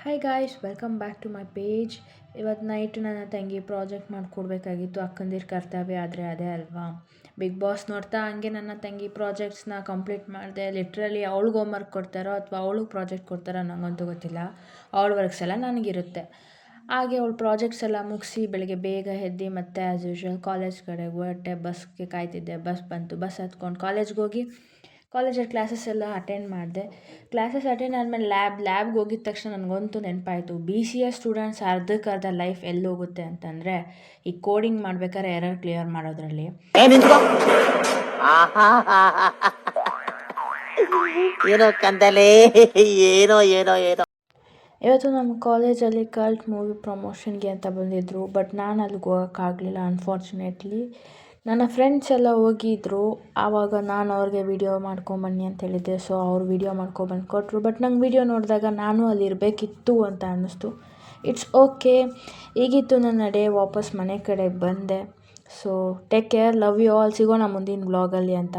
Hi guys, welcome back to my page. ಇವತ್ತು night ನನ್ನ ತಂಗಿ ಪ್ರಾಜೆಕ್ಟ್ ಮಾಡಿಕೊಡ್ಬೇಕಾಗಿತ್ತು. ಅಕ್ಕಂದಿರ ಕರ್ತವ್ಯ ಆದರೆ ಅದೇ ಅಲ್ವಾ. ಬಿಗ್ ಬಾಸ್ ನೋಡ್ತಾ ಹಂಗೆ ನನ್ನ ತಂಗಿ ಪ್ರಾಜೆಕ್ಟ್ಸ್ನ ಕಂಪ್ಲೀಟ್ ಮಾಡಿದೆ. ಲಿಟ್ರಲಿ ಅವಳಿಗೆ ಹೋಮ್ವರ್ಕ್ ಕೊಡ್ತಾರೋ ಅಥವಾ ಅವಳಿಗೆ ಪ್ರಾಜೆಕ್ಟ್ ಕೊಡ್ತಾರೋ ನನಗಂತೂ ಗೊತ್ತಿಲ್ಲ. ಅವಳ ವರ್ಕ್ಸ್ ಎಲ್ಲ ನನಗಿರುತ್ತೆ. ಹಾಗೆ ಅವಳು ಪ್ರಾಜೆಕ್ಟ್ಸ್ ಎಲ್ಲ ಮುಗಿಸಿ ಬೆಳಗ್ಗೆ ಬೇಗ ಎದ್ದು ಮತ್ತೆ ಆ್ಯಸ್ ಯೂಶ್ವಲ್ ಕಾಲೇಜ್ ಕಡೆಗೆ ಹೊರಟೆ. ಬಸ್ಗೆ ಕಾಯ್ತಿದ್ದೆ. ಬಸ್ ಬಂತು. ಬಸ್ ಹತ್ಕೊಂಡು ಕಾಲೇಜ್ಗೆ ಹೋಗಿ ಕಾಲೇಜಲ್ಲಿ ಕ್ಲಾಸಸ್ ಎಲ್ಲ ಅಟೆಂಡ್ ಮಾಡಿದೆ. ಕ್ಲಾಸಸ್ ಅಟೆಂಡ್ ಆದಮೇಲೆ ಲ್ಯಾಬ್ಗೆ ಹೋಗಿದ ತಕ್ಷಣ ನನಗಂತೂ ನೆನಪಾಯಿತು, BCA ಸ್ಟೂಡೆಂಟ್ಸ್ ಅರ್ಧಕ್ಕರ್ಧ ಲೈಫ್ ಎಲ್ಲಿ ಹೋಗುತ್ತೆ ಅಂತಂದರೆ ಈ ಕೋಡಿಂಗ್ ಮಾಡ್ಬೇಕಾದ್ರೆ ಎರರ್ ಕ್ಲಿಯರ್ ಮಾಡೋದ್ರಲ್ಲಿ. ಏನೋ ಕಂದಲೇ ಏನೋ ಏನೋ ಏನೋ. ಇವತ್ತು ನಮ್ಮ ಕಾಲೇಜಲ್ಲಿ ಕಲ್ಟ್ ಮೂವಿ ಪ್ರಮೋಷನ್ಗೆ ಅಂತ ಬಂದಿದ್ದರು. ಬಟ್ ನಾನು ಅಲ್ಲಿಗೆ ಹೋಗೋಕ್ಕಾಗಲಿಲ್ಲ ಅನ್ಫಾರ್ಚುನೇಟ್ಲಿ. ನನ್ನ ಫ್ರೆಂಡ್ಸ್ ಎಲ್ಲ ಹೋಗಿದ್ರು. ಆವಾಗ ನಾನು ಅವ್ರಿಗೆ ವೀಡಿಯೋ ಮಾಡ್ಕೊಂಬನ್ನಿ ಅಂತ ಹೇಳಿದ್ದೆ. ಸೊ ಅವ್ರು ವೀಡಿಯೋ ಮಾಡ್ಕೊಬಂದು ಕೊಟ್ಟರು. ಬಟ್ ನಂಗೆ ವೀಡಿಯೋ ನೋಡಿದಾಗ ನಾನು ಅಲ್ಲಿ ಇರಬೇಕಿತ್ತು ಅಂತ ಅನ್ನಿಸ್ತು. It's okay. ಈಗಿತ್ತು ನನ್ನ ಡೇ. ವಾಪಸ್ ಮನೆ ಕಡೆಗೆ ಬಂದೆ. So take care, love you all. ಸಿಗೋಣ ಮುಂದಿನ ವ್ಲಾಗಲ್ಲಿ ಅಂತ